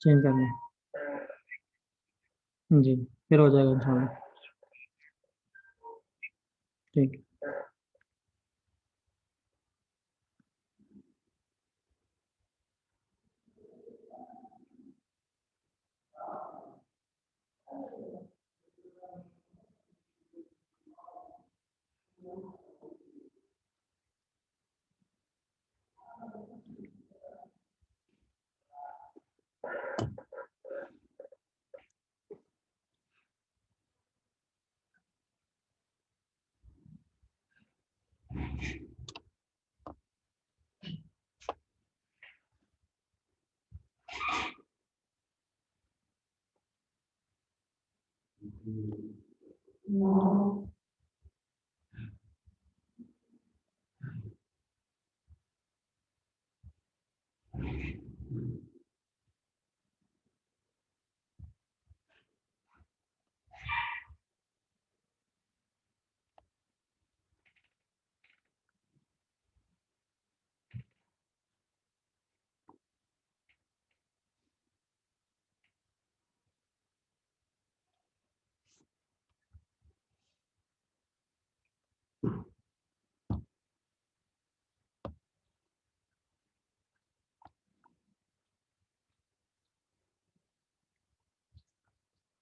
Change कर लें। जी, फिर हो जाएगा इंशाल्लाह। ठीक।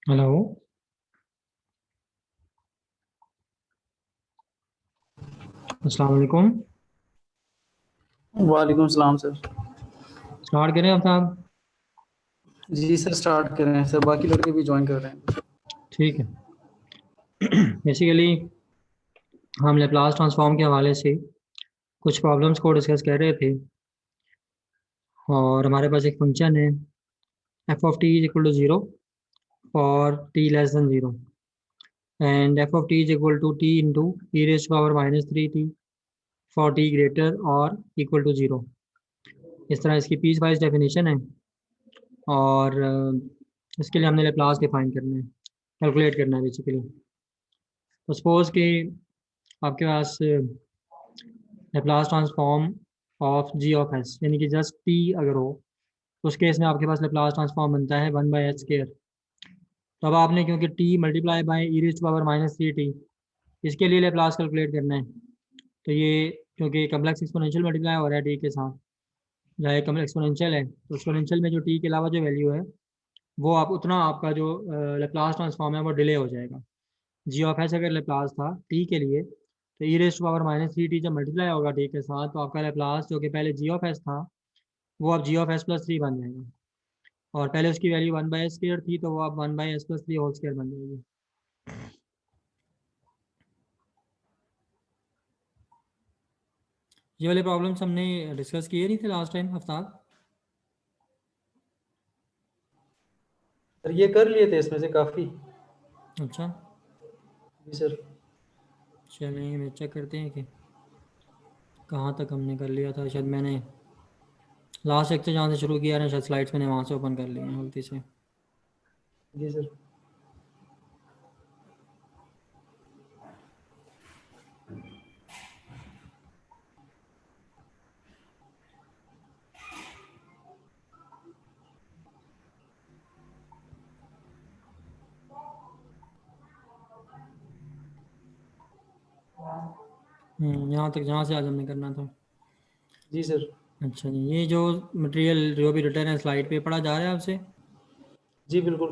हेलो, अस्सलाम वालेकुम। वालेकुम सलाम सर। स्टार्ट करें अब साहब? जी सर, स्टार्ट कर रहे हैं सर, बाकी लड़के भी ज्वाइन कर रहे हैं। ठीक है। बेसिकली हम लेप्लास ट्रांसफॉर्म के हवाले से कुछ प्रॉब्लम्स को डिस्कस कर रहे थे, और हमारे पास एक फंक्शन है F of T is equal to zero for T less than zero, and F of T is equal to T into E raise to power minus three T for T greater और equal to zero. इस तरह इसकी piece wise definition है, और इसके लिए हमने Laplace define करना है, कैलकुलेट करना है बेसिकली। तो सपोज कि आपके पास Laplace transform of G of S यानी कि जस्ट टी अगर हो, तो उस केस में आपके पास लेप्लास ट्रांसफॉर्म बनता है वन बाई एच स्केयर। तो अब आपने क्योंकि T multiply by E raise to power minus three T, इसके लिए लेप्लास कैलकुलेट करना है। तो ये क्योंकि कम्प्लेक्स एक्सपोनेंशियल मल्टीप्लाई हो रहा है टी के साथ, जहाँ एक कम्प्लेक्स एक्सपोनेंशियल है, तो एक्सपोनेंशियल में जो टी के अलावा जो वैल्यू है वो आप उतना आपका जो लेप्लास ट्रांसफॉर्म है वो डिले हो जाएगा। जी ऑफ एस अगर लेप्लास था टी के लिए, तो E raise to power minus three T जब मल्टीप्लाई होगा टी के साथ, तो आपका लेप्लास जो कि पहले जी ऑफ एस था वो अब G of S plus three बन जाएगा, और पहले उसकी value one by S square थी तो वो अब one by S plus three whole square बन जाएगी। ये वाले प्रॉब्लम्स हमने डिस्कस किए नहीं थे लास्ट टाइम आफ्ताब? सर ये कर लिए थे इसमें से काफ़ी। अच्छा, जी सर। चलिए चेक करते हैं कि कहाँ तक हमने कर लिया था। शायद मैंने लास्ट एक से जहाँ से शुरू किया ना, शायद स्लाइड्स मैंने वहाँ से ओपन कर ली हैं गलती से। जी सर। यहाँ तक जहाँ से आज हमने करना था। जी सर। अच्छा जी, ये जो मटेरियल जो भी रिटर्न है स्लाइड पे पढ़ा जा रहा है आपसे? जी बिल्कुल।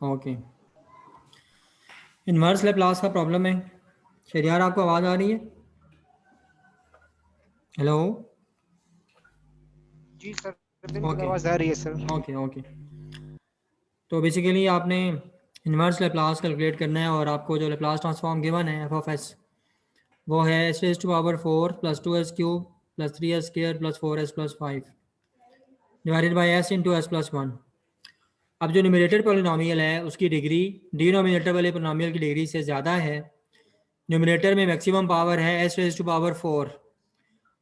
ओके। इन्वर्स लेप्लास का प्रॉब्लम है। शरियार आपको आवाज़ आ रही है? हेलो। जी सर, बिल्कुल ओके आवाज़ आ रही है सर। Okay okay. तो बेसिकली आपने इन्वर्स लेप्लास कैलकुलेट करना है, और आपको जो लेप्लास ट्रांसफॉर्म गिवन है एफ ऑफ एस, वो है S raise to power four plus two S cube plus three S square plus four S plus five divided by S into S plus one. अब जो numerator polynomial है उसकी degree denominator वाले polynomial की degree से ज़्यादा है। Numerator में मैक्सिमम पावर है S raise to power four,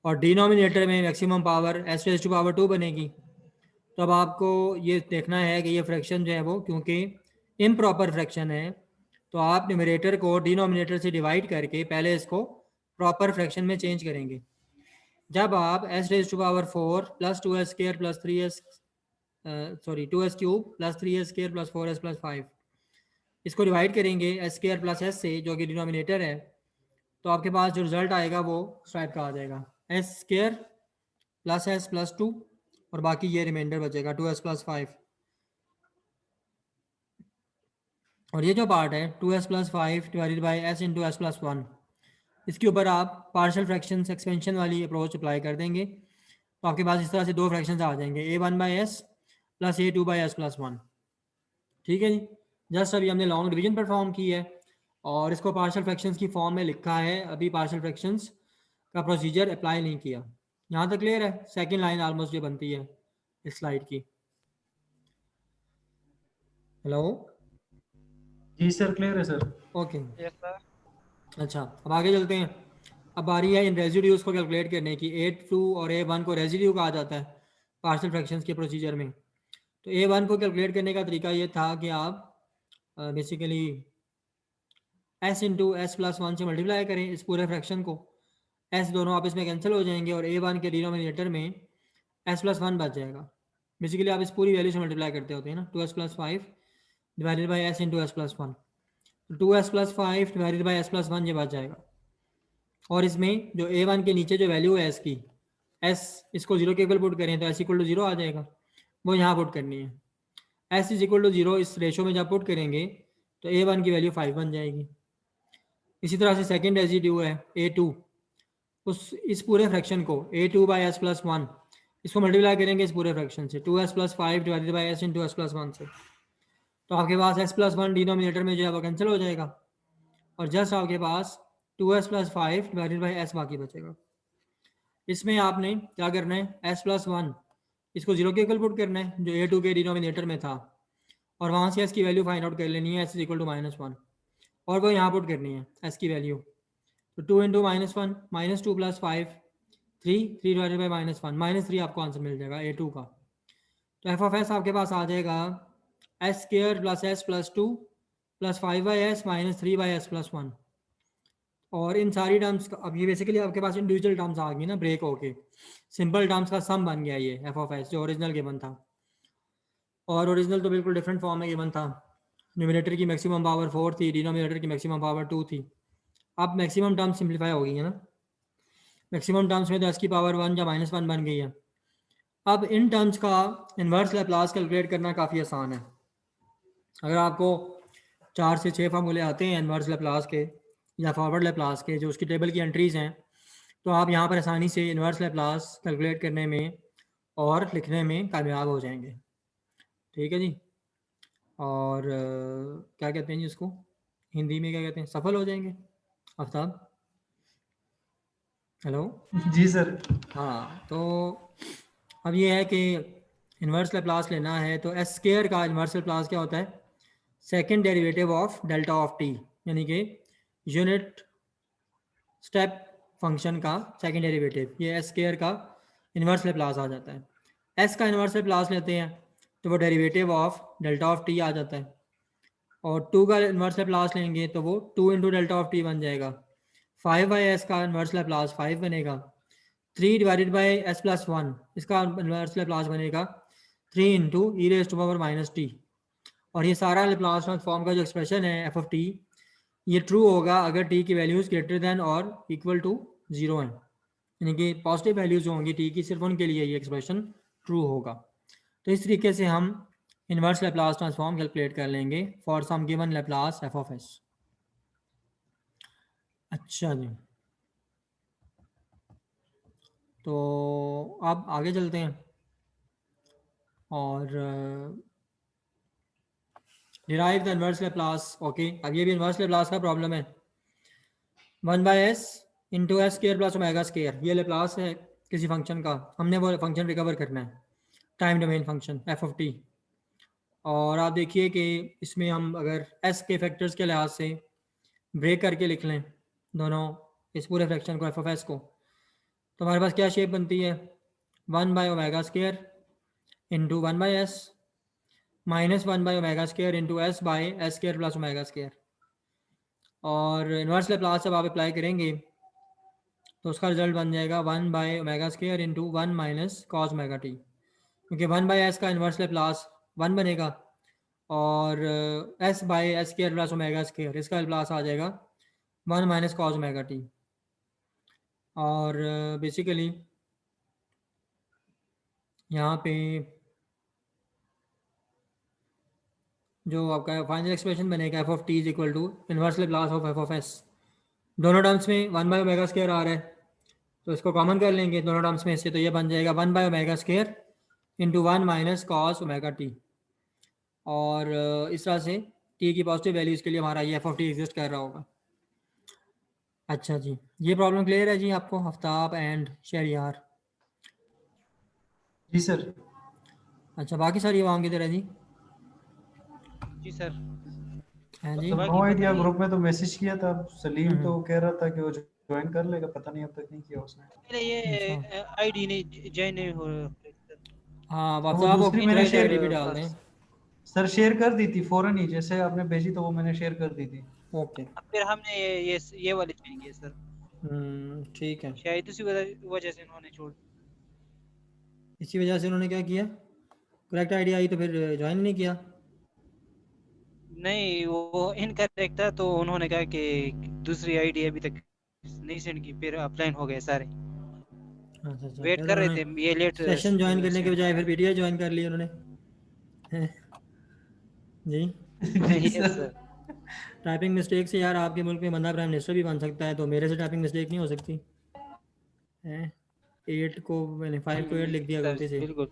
और डिनोमिनेटर में maximum power S raise to power two बनेगी। तो अब आपको ये देखना है कि ये फ्रैक्शन जो है वो क्योंकि इम्प्रॉपर फ्रैक्शन है, तो आप न्यूमरेटर को डिनोमिनेटर से डिवाइड करके पहले इसको प्रॉपर फ्रैक्शन में चेंज करेंगे। जब आप S raise to power four plus two S square plus three S sorry 2s³ plus 3s² plus 4s plus 5, इसको डिवाइड करेंगे s² प्लस s से, जो कि डिनोमिनेटर है, तो आपके पास जो रिजल्ट आएगा वो इस टाइप का आ जाएगा, s² प्लस s प्लस 2 और बाकी ये रिमाइंडर बचेगा 2s प्लस 5। और ये जो पार्ट है 2s plus 5 divided by s into S plus 1, इसके ऊपर आप पार्शियल फ्रैक्शंस एक्सपेंशन वाली अप्रोच अप्लाई कर देंगे, तो आपके पास इस तरह से दो फ्रैक्शंस आ जाएंगे, a1/s प्लस a2/s प्लस 1। ठीक है जी, जस्ट अभी हमने लॉन्ग डिवीजन परफॉर्म की है और इसको पार्शियल फ्रैक्शंस की फॉर्म में लिखा है, अभी पार्शियल फ्रैक्शंस का प्रोसीजर अप्लाई नहीं किया। यहाँ तक क्लियर है? सेकंड लाइन ऑलमोस्ट ये बनती है इस स्लाइड की। हेलो, जी सर क्लियर है सर। ओके। Yes sir. अच्छा, अब आगे चलते हैं। अब बारी है इन रेजिड्यूज को कैलकुलेट करने की। a2 और a1 को रेजिड्यू कहा जाता है पार्शियल फ्रैक्शंस के प्रोसीजर में। तो a1 को कैलकुलेट करने का तरीका ये था कि आप basically s into S plus 1 से मल्टीप्लाई करें इस पूरे फ्रैक्शन को, s दोनों आपस में कैंसिल हो जाएंगे और a1 के डिनोमिनेटर में s प्लस 1 बच जाएगा। बेसिकली आप इस पूरी वैल्यू से मल्टीप्लाई करते होते हैं ना, 2s plus 5 divided by s into S plus 1, 2s plus 5 divided by s plus 1 ये बच जाएगा। और इसमें जो a1 के नीचे जो वैल्यू है s की, s इसको जीरो के इक्वल पुट करें तो s इक्वल टू जीरो आ जाएगा, वो यहाँ पुट करनी है। s is equal to zero इस रेशो में जब पुट करेंगे तो a1 की वैल्यू 5 बन जाएगी। इसी तरह से सेकंड रेजिड्यू है a2, उस इस पूरे फ्रैक्शन को a2 बाई एस प्लस 1 इसको मल्टीप्लाई करेंगे इस पूरे फ्रैक्शन से 2s plus 5 divided by s into S plus 1 से, तो आपके पास s प्लस 1 डिनोमिनेटर में जो है वो कैंसिल हो जाएगा और जस्ट आपके पास 2s plus 5 divided by s बाकी बचेगा। इसमें आपने क्या करना है, s प्लस 1 इसको जीरो के इक्वल पुट करना है जो a2 के डिनोमिनेटर में था और वहाँ से s की वैल्यू फाइंड आउट कर लेनी है, s इज इक्वल टू -1 और वो यहाँ पुट करनी है s की वैल्यू, तो 2 इंटू -1 -2 प्लस 5 3 डिवाइडेड बाई -1 -3 आपको आंसर मिल जाएगा a2 का। तो एफ ऑफ एस आपके पास आ जाएगा s² plus s plus 2 plus 5/s minus 3/s plus 1। और इन सारी टर्म्स का अब ये बेसिकली आपके पास इंडिविजुअल टर्म्स आ गई ना ब्रेक होके, सिंपल टर्म्स का सम बन गया ये एफ ऑफ एस जो ओरिजिनल गिवन था। और ओरिजिनल तो बिल्कुल डिफरेंट फॉर्म में गिवन था, न्यूमिनेटर की मैक्सिमम पावर 4 थी, डिनोमिनेटर की मैक्सिमम पावर 2 थी। अब मैक्सिमम टर्म सिंप्लीफाई हो गई है ना, मैक्सिमम टर्म्स में तो s की पावर 1 या -1 बन गई है। अब इन टर्म्स का इन्वर्स लैप्लास कैलकुलेट करना काफ़ी आसान है। अगर आपको 4 से 6 फार्मूले आते हैं इन्वर्स लैप्लास के या फॉरवर्ड लैप्लास के, जो उसकी टेबल की एंट्रीज़ हैं, तो आप यहाँ पर आसानी से इन्वर्स लैप्लास कैलकुलेट करने में और लिखने में कामयाब हो जाएंगे। ठीक है जी, और क्या कहते हैं जी उसको हिंदी में क्या कहते हैं, सफल हो जाएंगे। आफ्ताब, हेलो। जी सर। हाँ, तो अब ये है कि इन्वर्स लैप्लास लेना है तो s² का इन्वर्स लैप्लास क्या होता है, second derivative of delta of t, यानी कि यूनिट स्टेप फंक्शन का सेकंड डेरिवेटिव, ये s² का इन्वर्स लैप्लास आ जाता है। s का इन्वर्स लैप्लास लेते हैं तो वो derivative of delta of t आ जाता है, और 2 का इन्वर्स लैप्लास लेंगे तो वो 2 इंटू डेल्टा ऑफ t बन जाएगा। 5/s का इन्वर्स लैप्लास 5 बनेगा। 3 डिवाइडेड बाई एस प्लस 1 इसका इन्वर्स लैप्लास बनेगा 3 into E raise to power -t। और ये सारा लैप्लास ट्रांसफॉर्म का जो एक्सप्रेशन है एफ ऑफ टी, ये ट्रू होगा अगर टी की वैल्यूज़ ग्रेटर दैन और इक्वल टू 0 हैं, यानी कि पॉजिटिव वैल्यूज़ जो होंगी टी की सिर्फ उनके लिए ये एक्सप्रेशन ट्रू होगा। तो इस तरीके से हम इन्वर्स लैप्लास ट्रांसफॉर्म कैलकुलेट कर लेंगे for some given Laplace F of S. अच्छा जी, तो अब आगे चलते हैं और derive the inverse Laplace. Okay, अब ये भी इन्वर्स लैप्लास का प्रॉब्लम है। 1/s इंटू s² प्लस ओमेगा², ये लैप्लास है किसी फंक्शन का, हमने वो फंक्शन रिकवर करना है, time domain function F of T. और आप देखिए कि इसमें हम अगर s के फैक्टर्स के लिहाज से ब्रेक करके लिख लें दोनों इस पूरे फ्रैक्शन को एफ ऑफ एस को, तो हमारे पास क्या शेप बनती है, 1/ओमेगा² इंटू 1/s माइनस 1/ओमेगा² into s by s² plus ओमेगा²। और इन्वर्स लैप्लास जब आप अप्लाई करेंगे तो उसका रिजल्ट बन जाएगा 1/ओमेगा² into 1 minus cos omega t। क्योंकि 1/s का इन्वर्स लेप्लास 1 बनेगा और s by S square plus omega square, इसका लेप्लास आ जाएगा 1 माइनस कॉस ओमेगा टी। और बेसिकली यहाँ पे जो आपका फाइनल एक्सप्रेशन बनेगा F of T is equal to inverse Laplace of F of S. दोनों टर्म्स में 1 बाई ओमेगा स्क्वायर आ रहा है, तो इसको कॉमन कर लेंगे दोनों टर्म्स में से, तो ये बन जाएगा 1 by omega square into 1 minus cos omega T. और इस तरह से टी की पॉजिटिव वैल्यूज़ के लिए हमारा ये एफ ऑफ टी एग्जिस्ट कर रहा होगा। अच्छा जी, ये प्रॉब्लम क्लियर है जी आपको, आफ्ताब एंड शहरियार? जी सर। अच्छा, बाकी सारी आवाम की तरह जी? जी सर। हैं जी? बाकी नो पता आइडिया नहीं। ग्रुप में तो मैसेज किया था सलीम, तो हम्म, कह रहा था कि वो ज्वाइन कर लेगा, पता नहीं अब तक नहीं किया उसने। मेरे ये अच्छा आईडी नहीं ज्वाइन नहीं हो रही सर। हाँ, तो वो आफ्ताब वो दूसरी अपनी मैंने करेक्ट शेयर आईडी भी डाल दें। सर शेयर कर दी थी फौरन ही, जैसे आपने भेजी तो वो मैंने शेयर कर दी थी। ओके। अब फिर हमने ये वाले ज्वाइन किए सर, ठीक है। शायद उसी वजह से इन्होंने छोड़। इसी वजह से उन्होंने क्या किया, करेक्ट आईडी आई तो फिर ज्वाइन नहीं किया? नहीं, वो इनकरेक्ट था तो उन्होंने कहा कि दूसरी आईडी अभी तक नहीं सेंड की, फिर अपलाइन हो गए सारे। अच्छा अच्छा, वेट फिर कर रहे उन्होंने थे, ये लेट सेशन ज्वाइन करने के सेंड। बजाय फिर पीटीआई ज्वाइन कर लिया उन्होंने। हैं? जी। जी yes sir. Sir. Typing mistake से यार आपके मुल्क में बंदा प्राइम मिनिस्टर भी बन सकता है, तो मेरे से टाइपिंग मिस्टेक नहीं हो सकती है? 8 को मैंने 5 को 8 लिख दिया सर गलती से। बिल्कुल।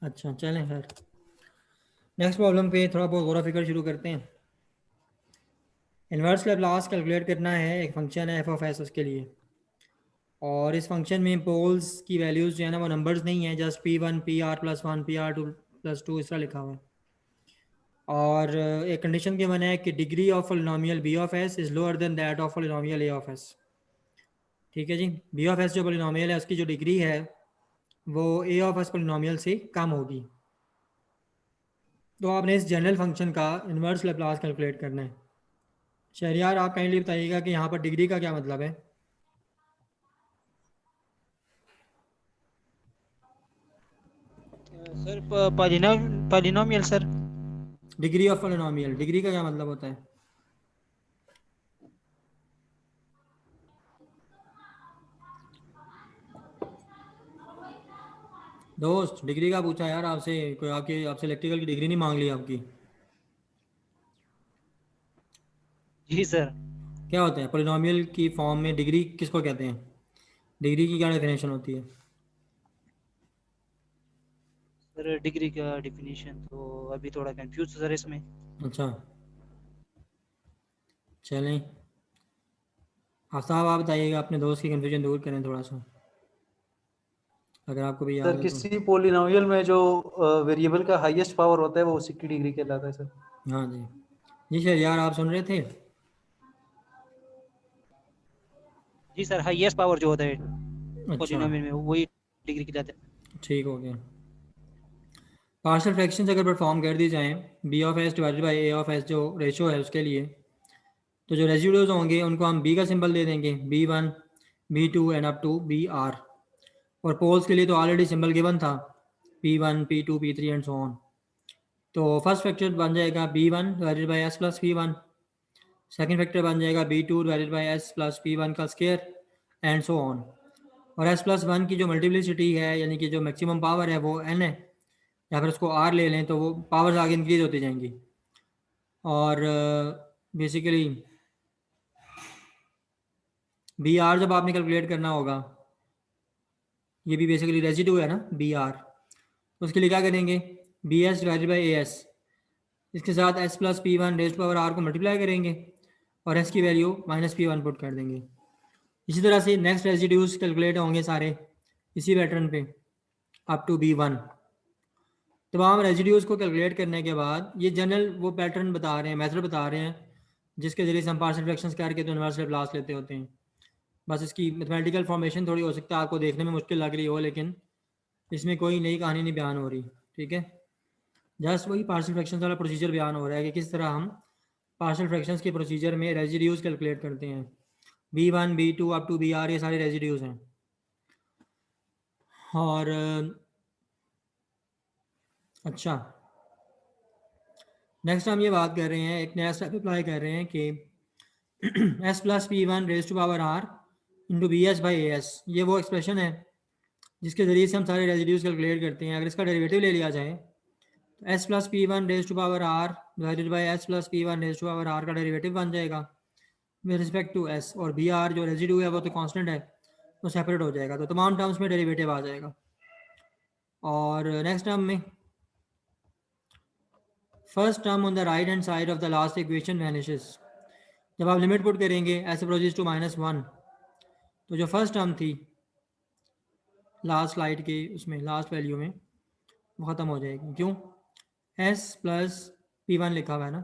अच्छा चलें खैर, नेक्स्ट प्रॉब्लम पे थोड़ा बहुत गौरा फिक्र शुरू करते हैं। इन्वर्स लेप्लास कैलकुलेट करना है, एक फंक्शन है एफ ऑफ एस उसके लिए, और इस फंक्शन में पोल्स की वैल्यूज़ जो है ना वो नंबर्स नहीं है, जस्ट P1 PR+1 PR2+2 इस तरह लिखा हुआ है। और एक कंडीशन के बना है कि degree of polynomial B of S is lower than that of polynomial A of S. ठीक है जी, बी ऑफ एस जो पोलिनोमियल है उसकी जो डिग्री है वो ए ऑफ एस पोलिनोमियल से कम होगी। तो आपने इस जनरल फंक्शन का इन्वर्स लेप्लास कैलकुलेट करना है। शहरियार आप काइंडली बताइएगा कि यहाँ पर डिग्री का क्या मतलब है? Sir polynomial sir. Degree of polynomial, degree का क्या मतलब होता है? दोस्त डिग्री का पूछा यार आपसे, कोई आपसे इलेक्ट्रिकल की डिग्री नहीं मांग ली आपकी। जी सर। क्या होता है पोलिनोमियल की फॉर्म में डिग्री किसको कहते हैं? डिग्री की क्या डेफिनेशन होती है? सर डिग्री का डिफिनीशन तो अभी थोड़ा कंफ्यूज सर इसमें। अच्छा चलें, आफ्ताब आप बताइएगा, अपने दोस्त की कन्फ्यूजन दूर करें थोड़ा सा, अगर आपको भी याद सर है तो। किसी पोलिनोमियल में जो वेरिएबल का हाईएस्ट पावर होता है वो उसी की डिग्री कहलाता है सर। हाँ जी, जी सर यार आप सुन रहे थे? जी सर, हाईएस्ट पावर जो होता है अच्छा पॉलिनोमियल में वही डिग्री की जाता है। ठीक हो गया। पार्शियल फ्रैक्शंस अगर परफॉर्म कर दी जाएँ, B of S divided by A of S जो रेशो है उसके लिए, तो जो रेजिड्यूज होंगे उनको हम बी का सिंबल दे देंगे, B1 B2 and up to BR। और पोल्स के लिए तो ऑलरेडी सिंबल गिवन था, P1 P2 P3 and so on. तो फर्स्ट फैक्टर बन जाएगा B1 divided by S plus P1, second factor बन जाएगा B2 divided by S plus P1 का स्क्वायर एंड सो ऑन। और एस प्लस वन की जो मल्टीप्लिसिटी है यानी कि जो मैक्सिमम पावर है वो n है, या फिर उसको r ले लें तो वो पावर्स आगे इंक्रीज होती जाएंगी। और बेसिकली बी आर जब आपने कैलकुलेट करना होगा, ये भी बेसिकली रेजिड्यू है ना बी आर, तो उसके लिए क्या करेंगे, B S divided by A S, इसके साथ S plus P one raise power R को मल्टीप्लाई करेंगे और एस की वैल्यू माइनस P1 पुट कर देंगे। इसी तरह से नेक्स्ट रेजिड्यूज कैलकुलेट होंगे सारे इसी पैटर्न पे अप टू B1। तमाम रेजिड्यूज को कैलकुलेट करने के बाद ये जनरल वो पैटर्न बता रहे हैं, मेथड बता रहे हैं जिसके जरिए से हम पार्शियल फ्रैक्शंस करके तो इन्वर्स लेप्लास लेते होते हैं। बस इसकी मैथमेटिकल फॉर्मेशन थोड़ी हो सकता है आपको देखने में मुश्किल लग रही हो, लेकिन इसमें कोई नई कहानी नहीं बयान हो रही। ठीक है, जस्ट वही पार्शियल फ्रैक्शंस वाला प्रोसीजर बयान हो रहा है कि किस तरह हम पार्शियल फ्रैक्शंस के प्रोसीजर में रेजिड्यूज कैलकुलेट करते हैं। B1 B2 up to BR ये सारे रेजिड्यूज हैं। और अच्छा, नेक्स्ट हम ये बात कर रहे हैं, एक नया स्टेप अप्लाई कर रहे हैं कि S plus P one raise to power R into B S by A S, ये वो एक्सप्रेशन है जिसके ज़रिए से हम सारे रेजिड्यूज कैलकुलेट करते हैं। अगर इसका डेरिवेटिव ले लिया जाए तो S plus P one raise to power R divided by S plus P one raise to power R का डेरिवेटिव बन जाएगा विद रिस्पेक्ट टू एस, और बी आर जो रेजिड्यू है वो तो कांस्टेंट है, वो सेपरेट हो जाएगा, तो तमाम टर्म्स में डेरिवेटिव आ जाएगा। और नेक्स्ट टर्म में first term on the right hand side of the last equation vanishes. जब आप लिमिट पुट करेंगे एस अप्रोचेस टू -1, तो जो फर्स्ट टर्म थी लास्ट स्लाइड के उसमें लास्ट वैल्यू में वो ख़त्म हो जाएगी। क्यों? एस प्लस पी वन लिखा हुआ है ना,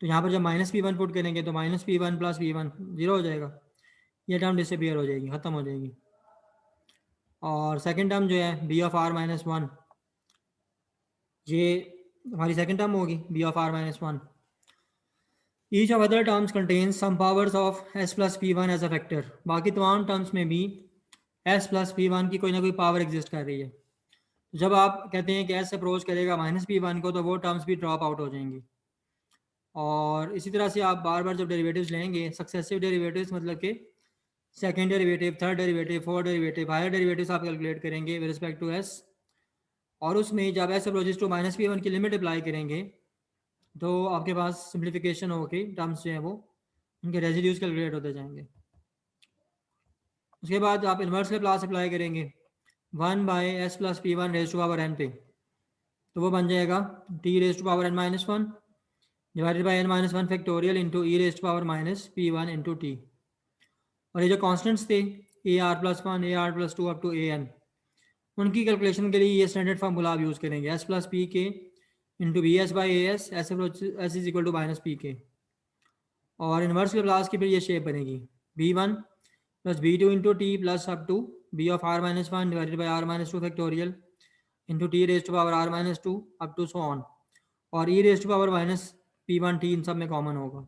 तो यहाँ पर जब माइनस पी वन पुट करेंगे तो minus P one plus P one zero हो जाएगा, ये टर्म डिसअपीयर हो जाएगी, ख़त्म हो जाएगी। और सेकंड टर्म जो है B of R minus one, ये हमारी सेकंड टर्म होगी B of R minus one. Each of other terms contains some powers of S plus P one as a factor. बाकी तमाम टर्म्स में भी एस प्लस पी वन की कोई ना कोई पावर एग्जिस्ट कर रही है। जब आप कहते हैं कि एस अप्रोच करेगा माइनस पी वन को, तो वो टर्म्स भी ड्रॉप आउट हो जाएंगी। और इसी तरह से आप बार बार जब डेरिवेटिव्स लेंगे, सक्सेसिव डेरिवेटिव्स मतलब कि second derivative, third derivative, fourth derivative, higher derivatives आप कैलकुलेट करेंगे विद रिस्पेक्ट टू एस, और उसमें जब S approaches to minus P one की लिमिट अप्लाई करेंगे तो आपके पास सिंप्लीफिकेशन होगी, टर्म्स जो हैं वो उनके रेजिड्यूज कैलकुलेट होते जाएंगे। उसके बाद आप इन्वर्स लैप्लास अप्लाई करेंगे 1 by S plus P one raise to power N पे, तो वो बन जाएगा T raise to power N minus one divided by N minus one factorial into E raise to power minus P one into T. और ये जो constants थे A R plus one, A R plus two up to A N, उनकी calculation के लिए ये standard formula आप use करेंगे, S plus P K into B S by A S, S is equal to minus P K. और inverse Laplace की फिर ये शेप बनेगी B one plus B two into T plus up to B of R minus one divided by R minus two factorial into T raise to power R minus two up to so on, और E raise to power minus P one T इन सब में common होगा,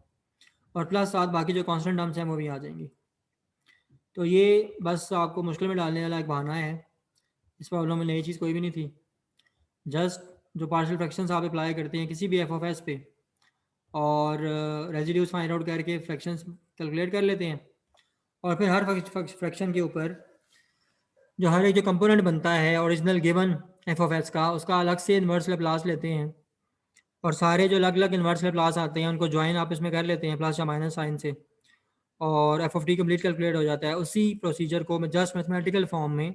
और plus साथ बाकी जो constant terms हैं वो भी आ जाएंगी। तो ये बस आपको मुश्किल में डालने वाला एक बहाना है, इस प्रॉब्लम में नई चीज़ कोई भी नहीं थी। जस्ट जो पार्शियल फ्रैक्शंस आप अप्लाई करते हैं किसी भी एफ ऑफ एस पे, और रेजिड्यूज फाइंड आउट करके फ्रैक्शंस कैलकुलेट कर लेते हैं, और फिर हर फ्रैक्शन के ऊपर जो हर एक जो कंपोनेंट बनता है original given F of S का, उसका अलग से इन्वर्स लैप्लास लेते हैं, और सारे जो अलग अलग इन्वर्स लैप्लास आते हैं उनको ज्वाइन आपस में कर लेते हैं प्लस या माइनस साइन से, और F of T complete calculate हो जाता है। उसी प्रोसीजर को जस्ट मैथमेटिकल फॉर्म में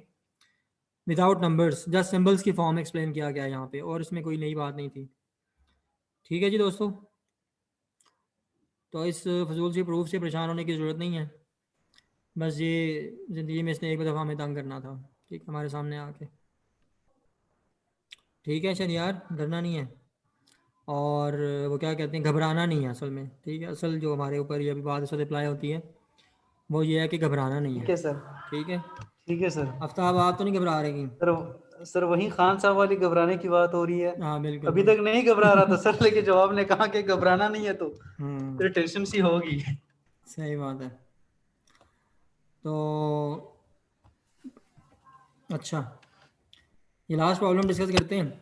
विदाउट नंबर्स जस्ट सिंबल्स की फॉर्म में एक्सप्लेन किया गया है यहाँ पे, और इसमें कोई नई बात नहीं थी। ठीक है जी दोस्तों, तो इस फजूल सी प्रूफ से परेशान होने की ज़रूरत नहीं है, बस ये ज़िंदगी में इसने एक दफ़ा हमें तंग करना था, ठीक, हमारे सामने आके। ठीक है चल यार, डरना नहीं है, और वो क्या कहते हैं, घबराना नहीं है असल में। ठीक है, असल जो हमारे ऊपर ये अभी बात इस वक्त अप्लाई होती है वो ये है कि घबराना नहीं ठीक है। है सर। ठीक है, ठीक है सर। आफ्ताब आप तो नहीं घबरा रही? सर वही खान साहब वाली घबराने की बात हो रही है। हाँ बिल्कुल अभी तक नहीं घबरा रहा था सर, लेकिन जब आपने कहा कि घबराना नहीं है तो फिर टेंशन सी होगी। सही बात है। तो अच्छा, ये लास्ट प्रॉब्लम डिस्कस करते हैं।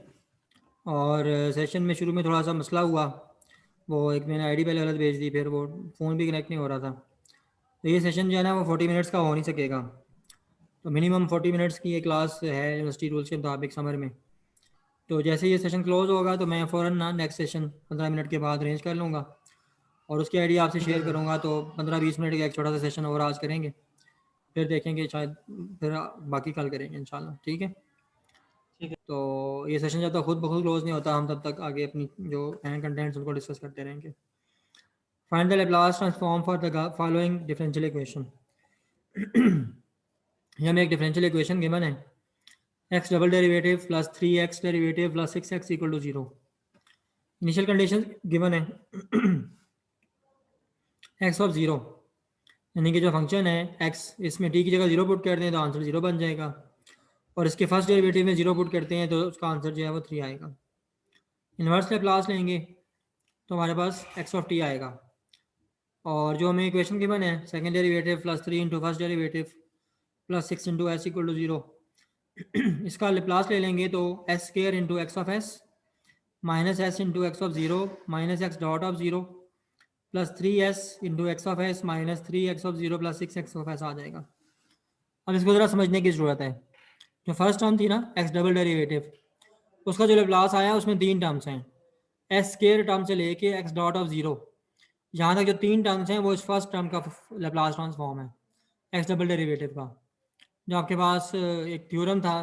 और सेशन में शुरू में थोड़ा सा मसला हुआ, वो एक मैंने आईडी पहले गलत भेज दी, फिर वो फ़ोन भी कनेक्ट नहीं हो रहा था। तो ये सेशन जो है ना वो 40 मिनट्स का हो नहीं सकेगा, तो मिनिमम 40 मिनट्स की ये क्लास है यूनिवर्सिटी रूल्स के मुताबिक समर में। तो जैसे ये सेशन क्लोज होगा तो मैं फ़ौरन ना नेक्स्ट सेशन 15 मिनट के बाद अरेंज कर लूँगा, और उसकी आईडी आपसे शेयर करूँगा। तो 15-20 मिनट का एक छोटा सा सेशन और आज करेंगे, फिर देखेंगे, शायद फिर बाकी कल करेंगे इंशाल्लाह। ठीक है, ठीक है। तो ये सेशन जब तक खुद ब खुद क्लोज नहीं होता, हम तब तक आगे अपनी जो हैं कंटेंट्स उनको डिस्कस करते रहेंगे। Find the Laplace transform for the following differential equation. ये हमें एक डिफरेंशियल इक्वेशन गिवन है, x double derivative plus 3x derivative plus 6x equal to 0। Initial condition given है x ऑफ 0, यानी कि जो फंक्शन है x, इसमें t की जगह 0 पुट कर दें तो आंसर 0 बन जाएगा, और इसके फर्स्ट डेरिवेटिव में 0 पुट करते हैं तो उसका आंसर जो है वो 3 आएगा। इन्वर्स लैप्लास लेंगे तो हमारे पास x ऑफ t आएगा, और जो हमें इक्वेशन गिवन है second derivative plus 3 into first derivative plus 6 into S equal to 0, इसका लैप्लास ले लेंगे तो S square into X of S minus S into X of zero minus X dot of zero plus 3s into X of S minus 3x of zero plus 6x of S आ जाएगा। अब इसको ज़रा समझने की ज़रूरत है। जो फर्स्ट टर्म थी ना एक्स डबल डेरिवेटिव, उसका जो लेप्लास आया उसमें 3 टर्म्स हैं, एस स्केयर टर्म से लेके एक्स डॉट ऑफ ज़ीरो, यहाँ तक जो 3 टर्म्स हैं वो इस फर्स्ट टर्म का लेप्लास ट्रांसफॉर्म है एक्स डबल डेरिवेटिव का। जो आपके पास एक थ्योरम था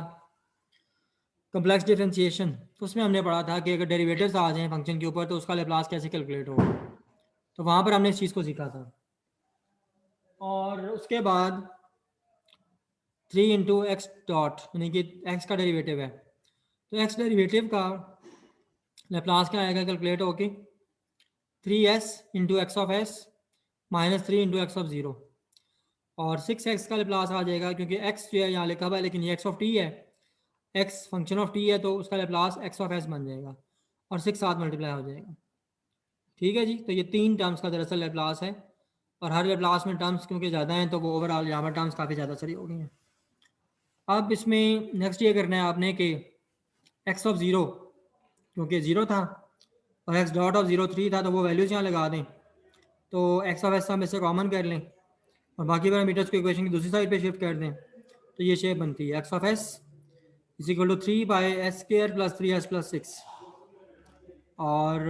कॉम्प्लेक्स डिफरेंशिएशन, तो उसमें हमने पढ़ा था कि अगर डेरिवेटिव्स आ जाएं फंक्शन के ऊपर तो उसका लेप्लास कैसे कैलकुलेट होगा, तो वहाँ पर हमने इस चीज़ को सीखा था। और उसके बाद 3 इंटू एक्स डॉट यानी कि एक्स का डेरिवेटिव है, तो एक्स डेरिवेटिव का लेप्लास क्या आएगा कैलकुलेट होके 3s into X of S minus 3 into X of zero, और 6x का लेप्लास आ जाएगा क्योंकि x जो है यहाँ लिखा हुआ है लेकिन ये x ऑफ t है, x फंक्शन ऑफ t है तो उसका लेप्लास x ऑफ s बन जाएगा और 6 साथ मल्टीप्लाई हो जाएगा। ठीक है जी, तो ये 3 टर्म्स का दरअसल लेप्लास है, और हर लेप्लास में टर्म्स क्योंकि ज़्यादा हैं तो वो ओवरऑल यहाँ पर टर्म्स काफ़ी ज़्यादा सारी हो गई हैं। अब इसमें नेक्स्ट ये करना है आपने कि x ऑफ ज़ीरो क्योंकि ज़ीरो था और x डॉट ऑफ ज़ीरो 3 था तो वो वैल्यूज़ यहाँ लगा दें, तो x ऑफ s हम इससे कॉमन कर लें और बाकी पैरामीटर्स को इक्वेशन की दूसरी साइड पे शिफ्ट कर दें, तो ये शेप बनती है X of S is equal to 3 by S square plus 3s plus 6। और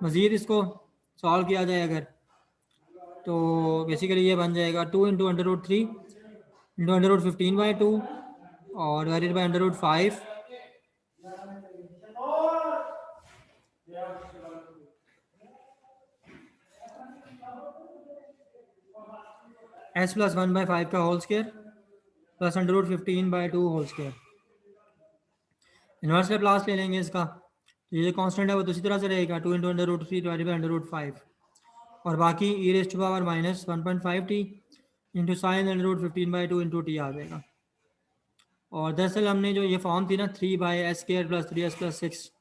मज़ीद इसको सॉल्व किया जाए अगर तो बेसिकली ये बन जाएगा 2 into under root 3 into under root 15/2 और divided by under root 5 S plus 1/5 का whole square plus under root 15/2 whole square. Inverse Laplace ले लेंगे इसका, तो ये जो कांस्टेंट है वो दूसरी तरह से रहेगा 2 into under root 3 divided by under root 5 और बाकी E raise to power minus 1.5t into sine under root 15/2 into T आ जाएगा। और दरअसल हमने जो ये फॉर्म थी ना 3 by S square plus 3s plus 6,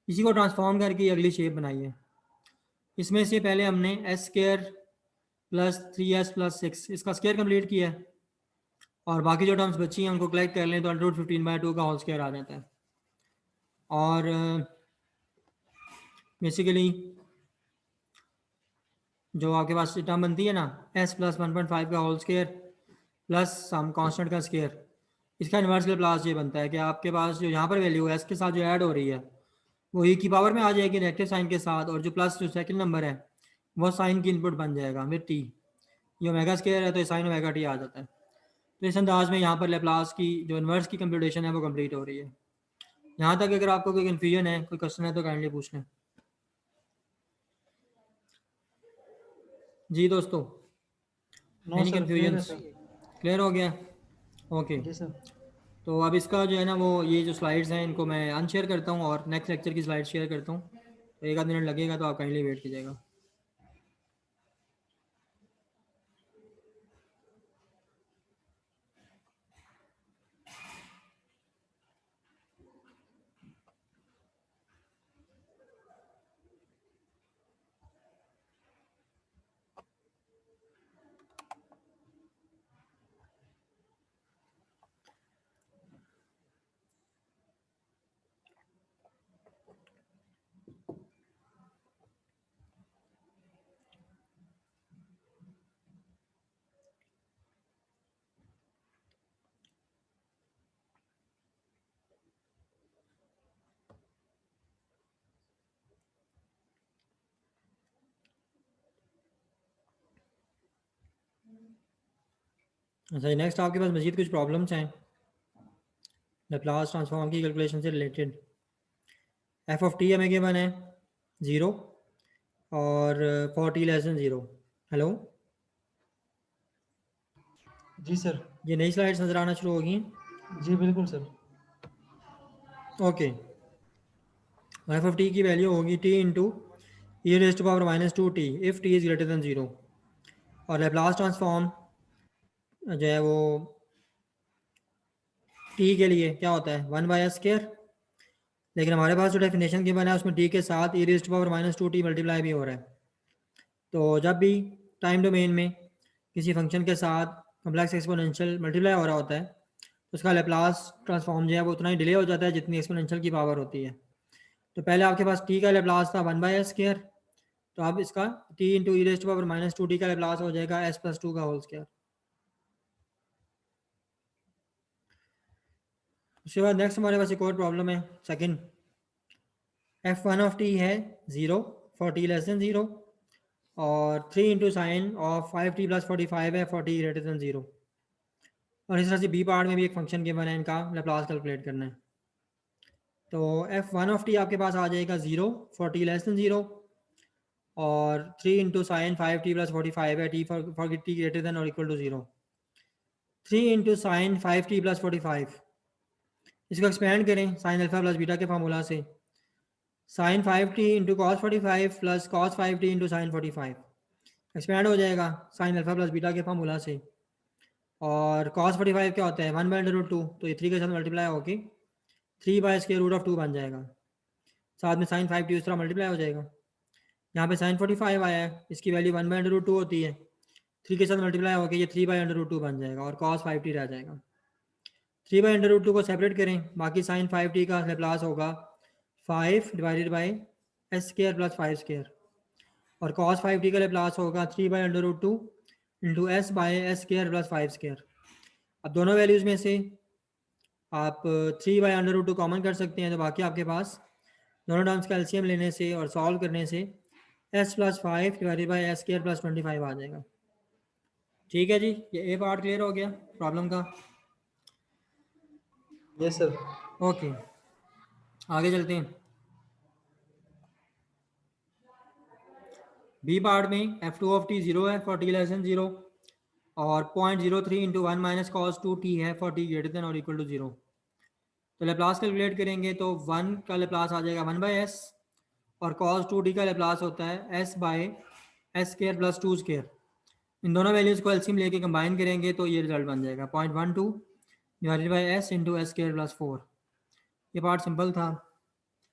इसी को ट्रांसफॉर्म करके अगली शेप बनाई है। इसमें से पहले हमने S square plus 3s plus 6 इसका स्केयर कंप्लीट किया है और बाकी जो टर्म्स बची हैं उनको कलेक्ट कर लें तो अंडर रूट 15/2 का होल स्केयर आ जाता है। और बेसिकली जो आपके पास टर्म बनती है ना s प्लस 1.5 का whole square plus some constant का स्केयर, इसका इन्वर्स लेप्लास ये बनता है कि आपके पास जो यहाँ पर वैल्यू है इसके साथ जो ऐड हो रही है वो e की पावर में आ जाएगी नेगेटिव साइन के साथ, और जो प्लस जो सेकंड नंबर है वो साइन की इनपुट बन जाएगा फिर t, ये ओमेगा स्केयर है तो साइन ओमेगा टी आ जाता है। तो इस अंदाज में यहाँ पर लेप्लास की जो इन्वर्स की कंप्यूटेशन है वो कंप्लीट हो रही है। यहाँ तक अगर आपको कोई कन्फ्यूजन है कोई क्वेश्चन है तो काइंडली पूछ लें। जी दोस्तों, नो एनी सर, क्लियर है कन्फ्यूजन्स? सर। क्लियर हो गया? ओके, जी सर। तो अब इसका जो है ना वो ये जो स्लाइड्स हैं इनको मैं अनशेयर करता हूँ और नेक्स्ट लेक्चर की स्लाइड शेयर करता हूँ, तो एक आध मिनट लगेगा तो आप काइंडली वेट कीजिएगा। अच्छा, नेक्स्ट आपके पास मजीद कुछ प्रॉब्लम्स हैं लैप्लास ट्रांसफॉर्म की कैलकुलेशन से रिलेटेड। एफ ऑफ टी हमें गिवन है 0 और for T less than 0। Hello, जी सर। ये नई स्लाइड्स नज़र आना शुरू होगी? जी बिल्कुल sir. Okay, F of T की वैल्यू होगी T into E raise to power minus 2t if T is greater than 0, और लैप्लास ट्रांसफॉर्म जो है वो टी के लिए क्या होता है 1/s स्केयर, लेकिन हमारे पास जो डेफिनेशन गिवन है उसमें टी के साथ E raise to power minus 2t multiply भी हो रहा है। तो जब भी टाइम डोमेन में किसी फंक्शन के साथ कॉम्प्लेक्स एक्सपोनेंशियल मल्टीप्लाई हो रहा होता है उसका लेप्लास ट्रांसफॉर्म जो है वो उतना ही डिले हो जाता है जितनी एक्सपोनेंशियल की पावर होती है। तो पहले आपके पास टी का लेप्लास था 1/s², तो अब इसका t into E raise to power -2t का लेप्लास हो जाएगा s+2 का होल स्क्वायर। उसके बाद नेक्स्ट हमारे पास एक और प्रॉब्लम है सेकंड। f1 ऑफ t है 0 फॉर t लेस देन 0 और 3 इंटू साइन ऑफ 5t + 45 है फॉर t ग्रेटर देन 0। और इस तरह से बी पार्ट में भी एक फंक्शन गिवन है, इनका लेप्लास कैलकुलेट करना है। तो f1 ऑफ t आपके पास आ जाएगा 0 फॉर t लेस देन 0 और 3 इंटू साइन 5t + 45 है t for t greater than और equal to 0। 3 into sine 5t + 45, इसको एक्सपेंड करें साइन अल्फा प्लस बीटा के फार्मूला से। Sine 5t into cos 45 plus cos 5t into sine 45 expand हो जाएगा sine alpha plus beta के formula से। और कॉस 45 क्या होता है 1/√2, तो ये 3 के साथ मल्टीप्लाई होके 3/√2 बन जाएगा। साथ में साइन 5t उस तरह मल्टीप्लाई हो जाएगा। यहाँ पे साइन 45 आया है, इसकी वैल्यू 1/√2 होती है, 3 के साथ मल्टीप्लाई होकर ये 3/√2 बन जाएगा और cos 5t रह जाएगा। 3/√2 को सेपरेट करें, बाकी साइन 5t का लेप्लास होगा 5 डिवाइडेड बाई s² + 5² और cos 5t का लेप्लास होगा 3/√2 इंटू s/s² + 5²। अब दोनों वैल्यूज़ में से आप 3/√2 कॉमन कर सकते हैं, तो बाकी आपके पास दोनों टर्म्स का एलसीएम लेने से और सॉल्व करने से s + 5 डिवाइडेड बाई s² + 25 आ जाएगा। ठीक है जी, ये ए पार्ट क्लियर हो गया प्रॉब्लम का। Yes sir. ओके, आगे चलते हैं। बी पार्ट में f2 ऑफ t 0 है फॉर t लेस देन 0 और 0.03 इंटू 1 माइनस कॉस 2t है फॉर t ग्रेटर देन और इक्वल टू 0। तो लेप्लास कैलकुलेट करेंगे तो 1 का लेप्लास आ जाएगा 1/s और cos 2t का लेप्लास होता है s/s² + 2²। इन दोनों वैल्यूज़ को एलसीएम लेके कंबाइन करेंगे तो ये रिजल्ट बन जाएगा 0.12 divided by s into s² + 4। ये पार्ट सिंपल था,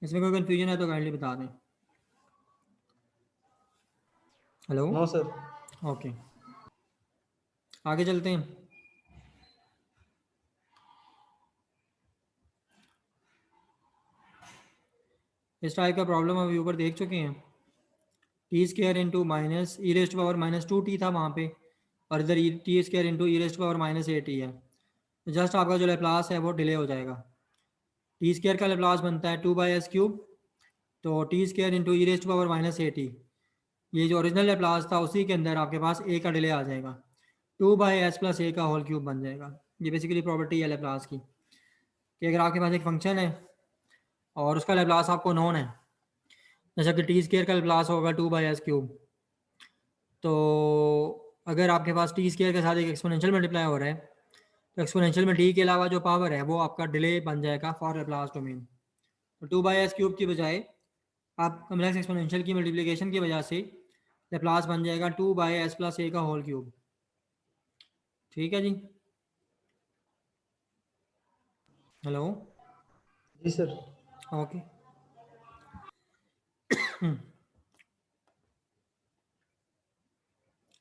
इसमें कोई कन्फ्यूजन है तो काइंडली बता दें। Hello, no sir. ओके, आगे चलते हैं। इस टाइप का प्रॉब्लम अभी ऊपर देख चुके हैं। t² into minus E raise to power -2t था वहाँ पे, और इधर t² into E raise to power -8t है। तो जस्ट आपका जो लेप्लास है वो डिले हो जाएगा। t² का लेप्लास बनता है 2/s³, तो t² into E raise to power -8t, ये जो ओरिजिनल लेप्लास था उसी के अंदर आपके पास a का डिले आ जाएगा, 2/s + a का होल क्यूब बन जाएगा। ये बेसिकली प्रॉपर्टी है लेप्लास की कि अगर आपके पास एक फंक्शन है और उसका लेप्लास आपको नोन है, जैसा कि t² का लेप्लास होगा 2/s³, तो अगर आपके पास t² के साथ एक एक्सपोनेंशियल मल्टीप्लाई हो रहा है तो एक्सपोनेंशियल में t के अलावा जो पावर है वो आपका डिले बन जाएगा फॉर लेप्लास डोमेन। तो 2/s³ की बजाय आप कॉम्प्लेक्स एक्सपोनेंशियल की मल्टीप्लिकेशन की वजह से लेप्लास बन जाएगा 2/s + a का होल क्यूब। ठीक है जी, हेलो, जी सर। ओके।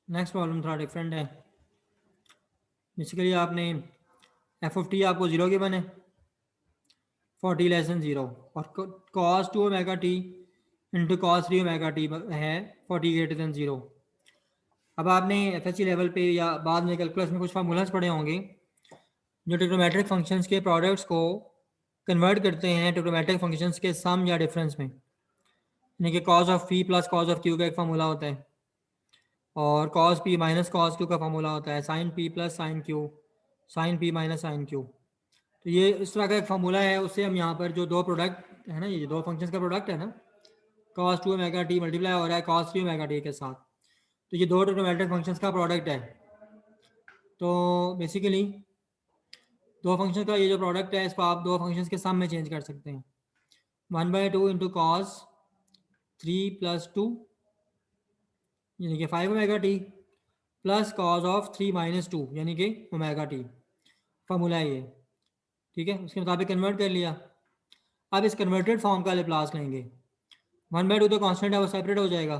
नेक्स्ट प्रॉब्लम थोड़ा डिफरेंट है। बेसिकली आपने f(t) आपको 0 गिवन है फॉर t लेस देन 0 और cos 2ωt into cos 3ωt है फॉर t ग्रेटर देन 0। अब आपने एफएससी लेवल पे या बाद में कैलकुलस में कुछ फार्मूलाज पढ़े होंगे जो ट्रिग्नोमेट्रिक फंक्शंस के प्रोडक्ट्स को कन्वर्ट करते हैं ट्रिग्नोमेट्रिक फंक्शंस के सम या डिफरेंस में, यानी कि cos of p plus cos of q का एक फार्मूला होता है और cos p minus cos q का फार्मूला होता है sin p plus sin q, sin p minus sin q। तो ये इस तरह का एक फार्मूला है, उससे हम यहाँ पर जो दो प्रोडक्ट है ना, ये दो फंक्शंस का प्रोडक्ट है ना, cos 2ωt मल्टीप्लाई हो रहा है cos 3ωt के साथ, तो ये दो ट्रिग्नोमेट्रिक फंक्शंस का प्रोडक्ट है। तो बेसिकली दो फंक्शन का ये जो प्रोडक्ट है इसको आप दो फंक्शंस के सम में चेंज कर सकते हैं। 1/2 इंटू कॉस 3 + 2 यानी कि 5ωt प्लस कॉस ऑफ 3 - 2 यानी कि ωt, फार्मूला है ये। ठीक है, उसके मुताबिक कन्वर्ट कर लिया। अब इस कन्वर्टेड फॉर्म का लेप्लास लेंगे। 1/2 तो कांस्टेंट है वो सेपरेट हो जाएगा,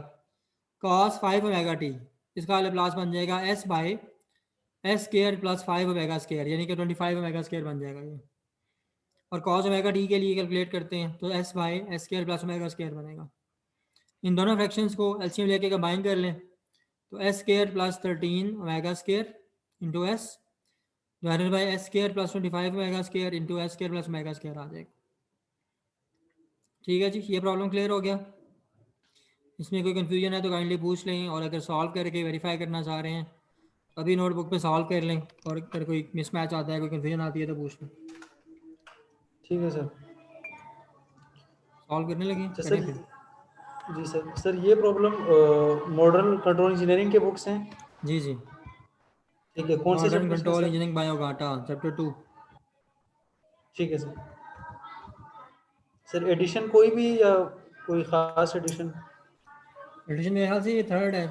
cos 5ωt इसका लेप्लास बन जाएगा s S square plus 5 omega square, यानी कि 25 ओमेगा स्केयर बन जाएगा ये। और कॉस ओमेगा डी के लिए कैलकुलेट करते हैं तो S by S square plus omega square बनेगा। इन दोनों फ्रैक्शंस को एलसीएम लेके कंबाइन कर लें तो S square plus 13 omega square into S divided by S square plus 25 omega square into S square plus omega square आ जाएगा। ठीक है जी, ये प्रॉब्लम क्लियर हो गया। इसमें कोई कन्फ्यूजन है तो काइंडली पूछ लें, और अगर सॉल्व करके वेरीफाई करना चाह रहे हैं तो अभी नोटबुक पे सॉल्व कर लें, और अगर कोई मिसमैच आता है, कोई कन्फ्यूजन आती है तो पूछ लें। ठीक है सर। सॉल्व करने लगे अच्छा करें सर, फिर। जी सर। सर ये प्रॉब्लम मॉडर्न कंट्रोल इंजीनियरिंग के बुक्स हैं? जी जी, ठीक है, कौन से मॉडर्न चैप्टर्स में control sir? Engineering by Ogata chapter 2। ठीक है सर। सर एडिशन कोई भी या कोई खास एडिशन? एडिशन मेरे ख्याल से ये 3rd है।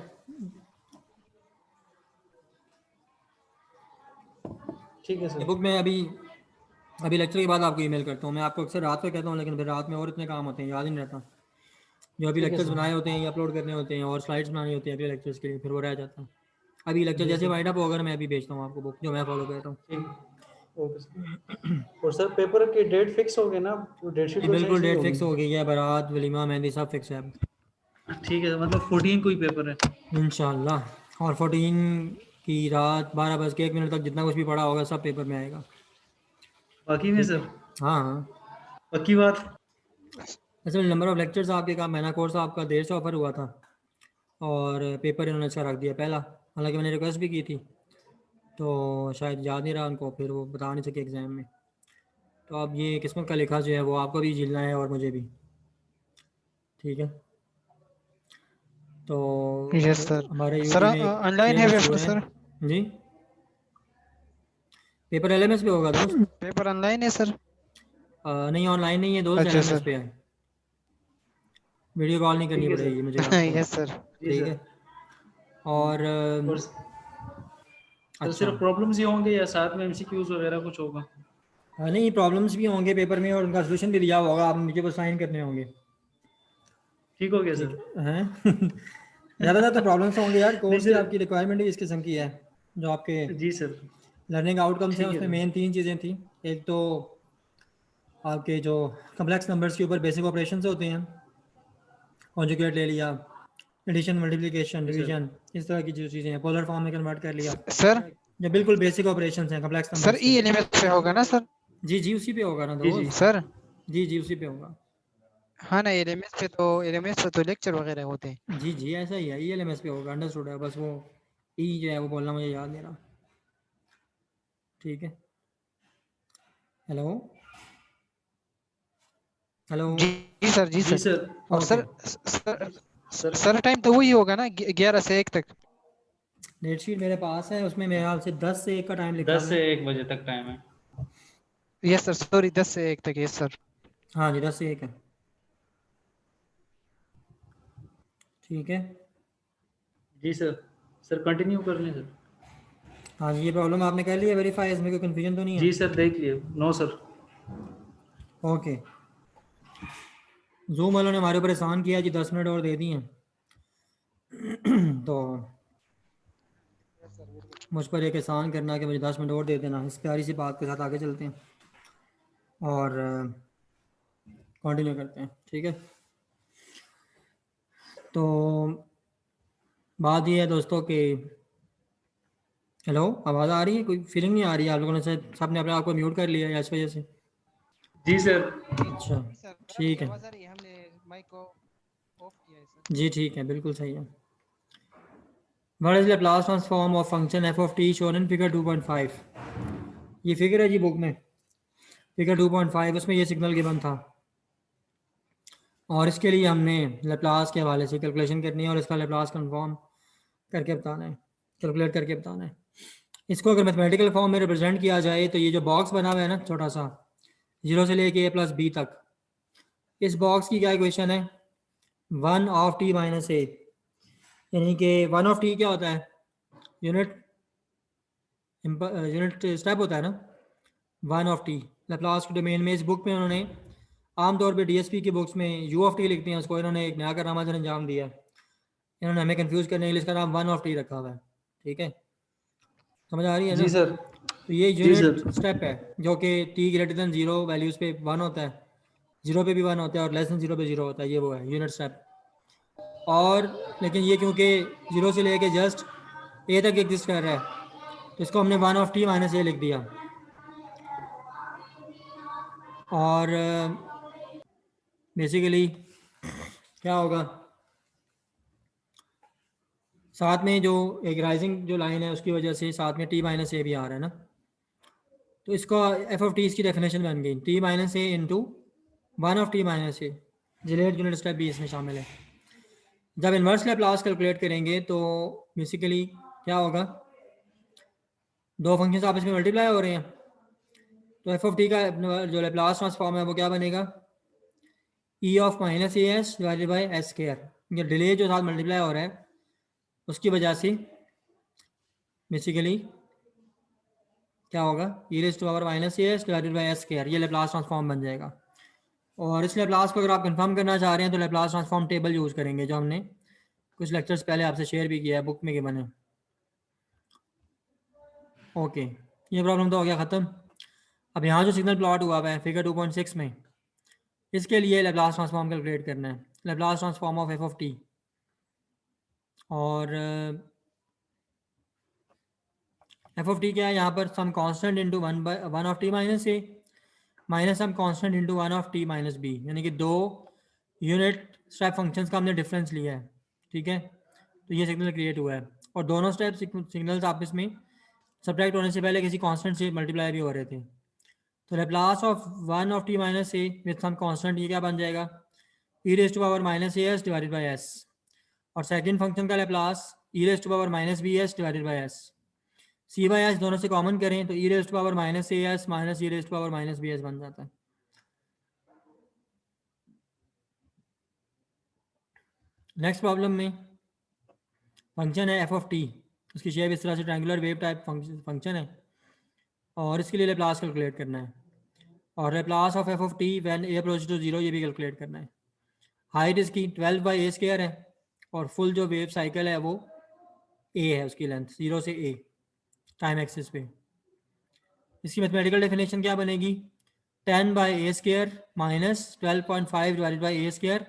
ठीक है ये सर। बुक मैं अभी अभी लेक्चर के बाद आपको ईमेल करता हूँ। मैं आपको अक्सर रात को कहता हूँ, लेकिन फिर रात में और इतने काम होते हैं, याद ही नहीं रहता। जो अभी ठीक है लेक्चर्स सर। बनाए होते हैं, ये अपलोड करने होते हैं, और स्लाइड्स बनानी होती हैं अगले लेक्चर्स के लिए, फिर वो रह जाता है। अभी लेक्चर जी जैसे सर। वाइंड अप होगा ना, मैं अभी भेजता हूँ आपको बुक जो मैं फॉलो कर रहा हूँ। ठीक, ओके सर। और सर पेपर की डेट फिक्स हो गई ना? डेट शीट ये तो बिल्कुल चेंज नहीं डेट होगी? फिक्स हो गई है, बारात वलीमा मेहंदी सब फिक्स है अब ठीक है, मतलब 14 को ही पेपर है? इंशाल्लाह। और 14 की रात 12 बज के 1 मिनट तक जितना कुछ भी पढ़ा होगा सब पेपर में आएगा। बाकी में ठीक है, सर? हाँ हाँ। पक्की बात? असल नंबर ऑफ लेक्चर्स आपके का महीना कोर्स आपका 150 ऑफर हुआ था, और पेपर इन्होंने अच्छा रख दिया पहला। हालांकि मैंने रिक्वेस्ट भी की थी, तो शायद याद नहीं रहा उनको, फिर वो बता नहीं सके एग्ज़ाम में। तो अब ये किस्मत का लिखा जो है वो आपको भी झेलना है और मुझे भी। ठीक है, तो यस सर। हमारे सर यूटी में एक ऑनलाइन शेर है मशहूर पेपर है सर? जी। पेपर एलएमएस पे होगा दोस्त। पेपर ऑनलाइन है सर? नहीं ऑनलाइन नहीं है दोस्त, अच्छा एलएमएस सर। पे है। वीडियो कॉल नहीं करनी ठीक है सर। पड़ेगी मुझे आपको। Yes sir. जी ठीक सर। है, और और सर अच्छा। सिर्फ प्रॉब्लम्स ही होंगे या साथ में एमसीक्यूज वगैरह कुछ होगा? नहीं, प्रॉब्लम्स भी होंगे पेपर में, और उनका सोल्यूशन भी दिया होगा, आप मुझे बस साइन करने होंगे। ठीक हो गया ठीक सर। है ज़्यादातर तो प्रॉब्लम्स होंगे यार, नहीं कोर्स की सर। आपकी रिक्वायरमेंट ही इस किस्म की है। जो आपके जी सर। लर्निंग आउटकम्स हैं ठीक है उसमें सर। मेन 3 चीज़ें थी। एक तो आपके जो कम्प्लेक्स नंबर्स के ऊपर बेसिक ऑपरेशंस होते हैं, कॉन्जुगेट ले लिया, एडिशन मल्टीप्लिकेशन जी सर। डिवीजन, इस तरह की जो चीज़ें हैं, पोलर फॉर्म में कन्वर्ट कर लिया, सर जो बिल्कुल बेसिक ऑपरेशंस हैं कम्प्लेक्स सर नंबर्स ई के। एलिमेंट पे होगा ना सर? जी जी, उसी पे होगा ना जी जी। दोस्त। सर जी जी, उसी पे होगा। हाँ ना, एलिमेंट्स पे तो लेक्चर वगैरह होते हैं। जी जी, ऐसा ही है, ईएलएमएस पे होगा, अंडरस्टूड है। बस वो ई जो है वो बोलना मुझे याद नहीं रहा। ठीक है, हेलो हेलो। जी सर, जी जी सर। सर। और ओके, सर सर टाइम तो वही होगा ना, 11 से 1 तक? डेट शीट मेरे पास है, उसमें मेरे ख्याल से 10 से 1 का टाइम लिखा 10 हुआ से है। 1 बजे तक टाइम है। यस सर, सॉरी, 10 से 1 तक। Yes sir. हाँ जी, 10 से 1 है। ठीक है, जी सर। सर कंटिन्यू कर लें सर? हाँ जी, ये प्रॉब्लम आपने कर लिया वेरीफाई, इसमें कोई कन्फ्यूजन तो नहीं है? जी सर देख लिए। No sir. ओके, जूम वालों ने हमारे ऊपर एहसान किया जी, 10 मिनट और दे दिए हैं तो मुझ पर एक एहसान करना कि मुझे 10 मिनट और दे देना। इस प्यारी सी बात के साथ आगे चलते हैं और कंटिन्यू करते हैं। ठीक है, तो बात ये है दोस्तों कि हेलो, आवाज़ आ रही है? कोई फीलिंग नहीं आ रही है आप लोगों ने? शायद सबने अपने आप को म्यूट कर लिया है इस वजह से। जी सर। अच्छा, सर ठीक आपकी है, आवाज आ रही है, हमने माइक को ऑफ किया है सर। जी ठीक है, बिल्कुल सही है। What is Laplace transform of function F of T shown in figure 2.5? ये फिगर है जी बुक में, फिगर 2.5, उसमें ये सिग्नल गिवन था, और इसके लिए हमने लैप्लास के हवाले से कैलकुलेशन करनी है और इसका लैप्लास कन्फॉर्म करके बताना है, कैलकुलेट करके बताना है। इसको अगर मैथमेटिकल फॉर्म में रिप्रेजेंट किया जाए तो ये जो बॉक्स बना हुआ है ना छोटा सा, 0 से लेके a प्लस बी तक, इस बॉक्स की क्या इक्वेशन है? 1 ऑफ टी माइनस ए, यानी कि 1 ऑफ टी क्या होता है? यूनिट यूनिट स्टेप होता है ना, 1 ऑफ टी। लैप्लास के डोमेन में इस बुक में उन्होंने आमतौर पे डीएसपी की बुक्स में यू ऑफ टी लिखते हैं, उसको इन्होंने एक नया कारनामा से अंजाम दिया है। इन्होंने हमें कंफ्यूज करने के लिए इसका नाम 1 ऑफ टी रखा हुआ है। ठीक है, समझ आ रही है ना? जी सर। तो ये जी यूनिट सर। स्टेप है जो कि t ग्रेटर देन 0 वैल्यूज़ पे 1 होता है, 0 पे भी 1 होता है और लेस देन 0 पे 0 होता है, ये वो है यूनिट स्टेप। और लेकिन ये क्योंकि 0 से लेके जस्ट a तक एग्जिस्ट कर रहा है तो इसको हमने 1 ऑफ t माइनस a लिख दिया। और बेसिकली क्या होगा, साथ में जो एक राइजिंग जो लाइन है उसकी वजह से साथ में t माइनस ए भी आ रहा है ना, तो इसका एफ ऑफ टी इसकी डेफिनेशन बन गई t minus A into 1 of t minus A, Gillette unit step भी इसमें शामिल है। जब इन्वर्स लैप्लास कैलकुलेट करेंगे तो बेसिकली क्या होगा, दो फंक्शंस आपस में मल्टीप्लाई हो रहे हैं, तो एफ ऑफ टी का जो लैप्लास ट्रांसफॉर्म है वो क्या बनेगा, ई of minus A S divided by S square. ये डिले जो साथ मल्टीप्लाई हो रहा है उसकी वजह से बेसिकली क्या होगा, E raise to power minus A S divided by S square, ये लैप्लास ट्रांसफॉर्म बन जाएगा। और इस लैप्लास को अगर आप कंफर्म करना चाह रहे हैं तो लैप्लास ट्रांसफॉर्म टेबल यूज़ करेंगे जो हमने कुछ लेक्चर्स पहले आपसे शेयर भी किया है, बुक में के बने। ओके, ये प्रॉब्लम तो हो गया ख़त्म। अब यहाँ जो सिग्नल प्लॉट हुआ हुआ है फिगर 2.6 में, इसके लिए लैप्लास ट्रांसफॉर्म कैलकुलेट करना है, Laplace transform of F of T. और एफ ऑफ टी क्या है यहाँ पर, some constant into 1 of T minus A minus some constant into 1 of T minus B, यानी कि दो यूनिट स्टेप फंक्शंस का हमने डिफरेंस लिया है, ठीक है। तो ये सिग्नल क्रिएट हुआ है और दोनों स्टेप सिग्नल्स आपस में सब्ट्रैक्ट होने से पहले किसी कांस्टेंट से मल्टीप्लाई भी हो रहे थे। तो Laplace of 1 of T minus A with some constant, ये क्या बन जाएगा, E raise to power minus A S divided by S. और सेकंड फंक्शन का Laplace E raise to power minus B S divided by S. C by S दोनों से common करें तो E raise to power minus A S minus E raise to power minus B S बन जाता है। Next problem में function है F of T, उसकी शेप इस तरह से ट्रायंगुलर वेव टाइप फंक्शन है और इसके लिए लैप्लास कैलकुलेट करना है। और Laplace of F of T when A approach to 0 ये भी कैलकुलेट करना है। हाइट इसकी 12 बाई ए स्क्वायर है और फुल जो वेव साइकिल है वो ए है, उसकी लेंथ 0 से ए टाइम एक्सिस पे। इसकी मैथमेटिकल डेफिनेशन क्या बनेगी, 10 by A square minus 12.5 divided by A square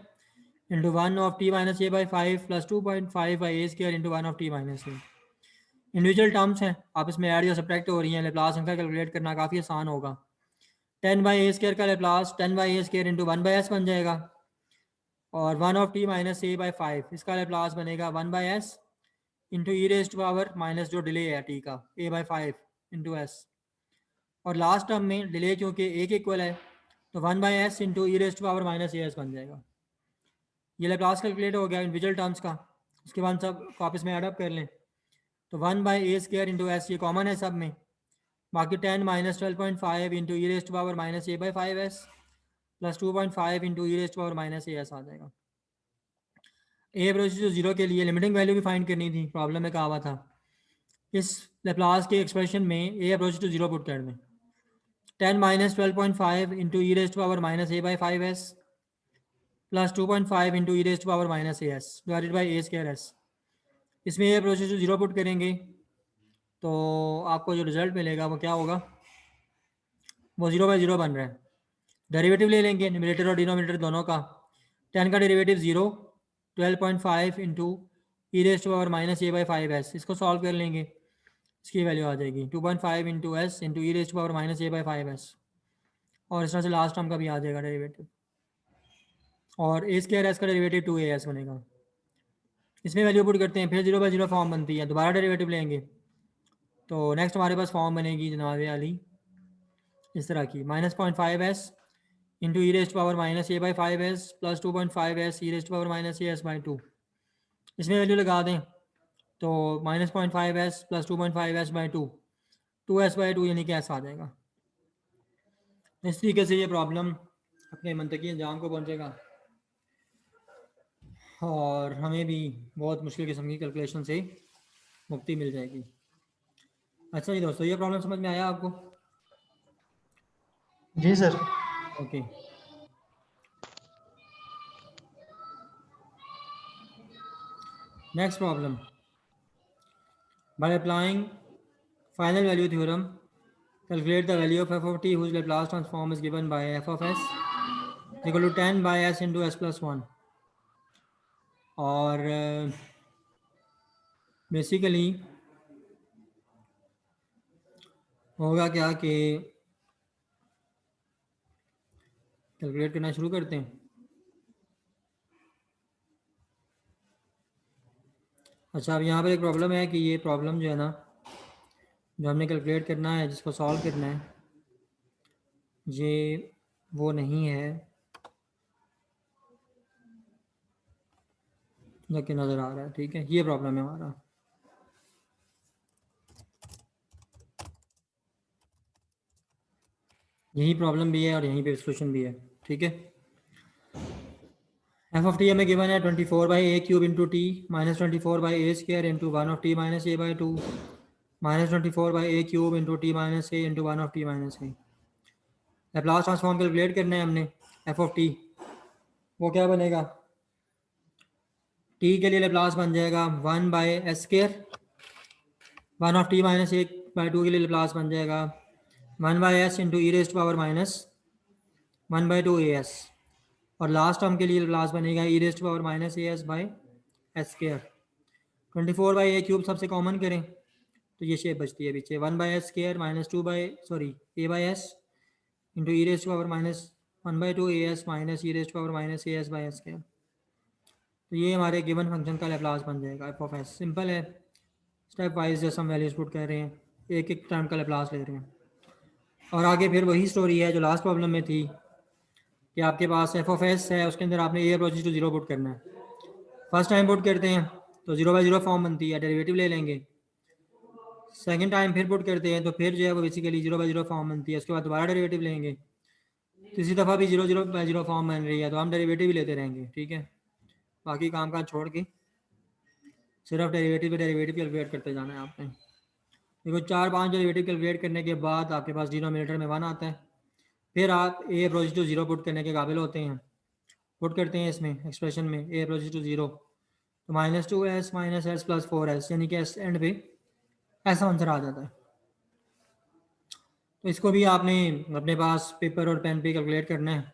into 1 of T minus A by 5 plus 2.5 by A square into 1 of T minus A. Individual terms हैं, आप इसमें ऐड या subtract हो रही हैं, लैप्लास इनका कैलकुलेट करना काफ़ी आसान होगा। 10 बाई ए स्क्वायर का Laplace 10 by A square into 1 by s बन जाएगा और 1 of T minus A by 5 इसका लैप्लास बनेगा 1 by S into E raise to power minus जो डिले है टी का ए बाई 5 इंटू एस। और लास्ट टर्म में डिले क्योंकि ए के इक्वल है तो 1 by S into E raise to power minus A S बन जाएगा। ये लैप्लास कैलकुलेट हो गया इंडिविजुअल टर्म्स का। उसके बाद सब वापस में एडअप कर लें तो 1 by A square into S ये कॉमन है सब में, बाकी 10 minus 12.5 into E raise to power minus A by 5 S plus 2.5 into E raise to power minus A S आ जाएगा। ए अप्रोच टू 0 के लिए लिमिटिंग वैल्यू भी फाइंड करनी थी, प्रॉब्लम में कहा हुआ था इस लैप्लास के एक्सप्रेशन में ए अप्रोच टू 0 पुट कर में 10 minus 12.5 into E raise to power minus A by 5 S plus 2.5 into E raise to power minus A S divided by A square s. इसमें ए अप्रोच टू 0 पुट करेंगे तो आपको जो result मिलेगा वो क्या होगा, वो 0 बाई 0 बन रहा है। डेरिवेटिव ले लेंगे न्यूमरेटर और डिनोमिनेटर दोनों का, 10 का derivative 0, 12.5 into E raise to power minus A by 5 s, इसको सॉल्व कर लेंगे, इसकी वैल्यू आ जाएगी 2.5 into s into E raise to power minus A by 5 s. और इस तरह से लास्ट टर्म का भी आ जाएगा डेरिवेटिव और ए स्क्वायर एस का डेरिवेटिव 2 ए एस बनेगा। इसमें वैल्यू पुट करते हैं, फिर 0 बाई 0 फॉर्म बनती है, दोबारा डेरिवेटिव लेंगे तो नेक्स्ट हमारे पास फॉर्म बनेगी जनाब वाली इस तरह की, -0.5 s into E raise to power minus A by 5 S plus 2.5 s e raise to power minus A s by 2। इसमें वैल्यू लगा दें तो -0.5 s plus 2.5 s by 2, 2 s by 2 यानी कि ऐसा आ जाएगा। इस तरीके से ये प्रॉब्लम अपने मंतकी अंजाम को पहुँचेगा और हमें भी बहुत मुश्किल किस्म की कैलकुलेशन से मुक्ति मिल जाएगी। अच्छा जी दोस्तों, ये प्रॉब्लम समझ में आया आपको? जी sir. Okay, next problem, by applying final value theorem, calculate the value of F of T whose Laplace transform is given by F of S equal to 10 by S into S plus 1। और basically होगा क्या कि calculate करना शुरू करते हैं। अच्छा, अब यहाँ पर एक प्रॉब्लम है कि ये प्रॉब्लम जो है ना, जो हमने कैलकुलेट करना है, जिसको सॉल्व करना है, ये वो नहीं है जो कि नज़र आ रहा है। ठीक है, ये प्रॉब्लम है हमारा। यही प्रॉब्लम भी है और यहीं पे सोल्यूशन भी है। ठीक है, एफ ऑफ टी हमें गिवन है 24/a³ into T minus 24/a² into 1 of T minus a/2 minus 24/a³ into T minus a into 1 of T minus a। Laplace transform calculate करना है हमने एफ ऑफ टी। वो क्या बनेगा, T के लिए लैप्लास बन जाएगा 1/s², 1 of T minus a/2 के लिए लैप्लास बन जाएगा 1/s into E raised to power minus 1/2as। और लास्ट टर्म के लिए लैप्लास बनेगा E raised to power minus as by s²। 24/a³ सबसे कॉमन करें तो ये शेप बचती है पीछे 1/s² minus a/s into E raised to power minus 1/2as minus e raised to power minus as by s²। तो ये हमारे गिवन फंक्शन का लैप्लास बन जाएगा एफ ऑफ एस। सिंपल है, स्टेप वाइज जैसे हम वैल्यूज पुट कर रहे हैं, एक एक टर्म का लैप्लास ले रहे हैं। और आगे फिर वही स्टोरी है जो लास्ट प्रॉब्लम में थी कि आपके पास एफ ऑफ एस है, उसके अंदर आपने ए अप्रोचेस टू 0 पुट करना है। फर्स्ट टाइम पुट करते हैं तो 0/0 फॉर्म बनती है, डेरिवेटिव ले लेंगे। सेकंड टाइम फिर पुट करते हैं तो फिर जो है वो बेसिकली 0/0 फॉर्म बनती है, उसके बाद दोबारा डेरिवेटिव लेंगे। तीसरी दफ़ा भी 0/0 फॉर्म बन रही है तो हम डेरिवेटिव ही लेते रहेंगे। ठीक है, बाकी काम काज छोड़ के सिर्फ डेरिवेटिव पे डेरिवेटिव कैलकुलेट करते जाना है आपने। देखो 4-5 डेरिवेटिव कैलकुलेट करने के बाद आपके पास डिनोमिनेटर में 1 आता है, फिर आप ए अप्रोच टू 0 पुट करने के काबिल होते हैं। पुट करते हैं इसमें एक्सप्रेशन में ए अप्रोच टू 0 तो -2s minus S plus 4s, यानी कि एस एंड पे ऐसा आंसर आ जाता है। तो इसको भी आपने अपने पास पेपर और पेन पे कैलकुलेट करना है।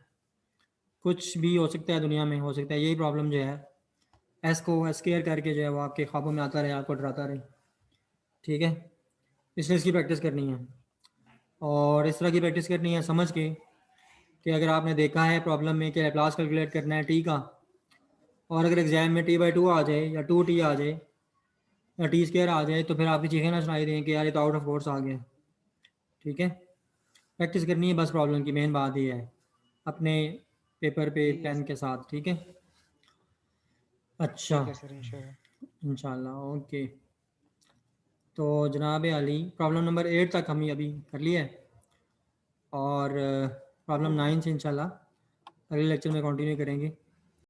कुछ भी हो सकता है दुनिया में, हो सकता है यही प्रॉब्लम जो है एस को स्केयर करके जो है वो आपके ख्वाबों में आता रहे, आपको डराता रहे। ठीक है, इसलिए इसकी प्रैक्टिस करनी है और इस तरह की प्रैक्टिस करनी है समझ के कि अगर आपने देखा है प्रॉब्लम में कि लैप्लास कैलकुलेट करना है टी का, और अगर एग्जाम में t/2 आ जाए या 2t आ जाए या t² आ जाए तो फिर आपकी चीखें ना सुनाई दें कि यार ये तो आउट ऑफ कोर्स आ गया। ठीक है, प्रैक्टिस करनी है बस, प्रॉब्लम की मेन बात ये है अपने पेपर पे ठीक है पेन सर। के साथ। ठीक है, अच्छा, ठीक है सर, इंशाल्लाह। इंशाल्लाह, ओके। तो जनाब अली, प्रॉब्लम नंबर 8 तक हम अभी कर लिया है और प्रॉब्लम 9 से इंशाल्लाह अगले लेक्चर में कंटिन्यू करेंगे।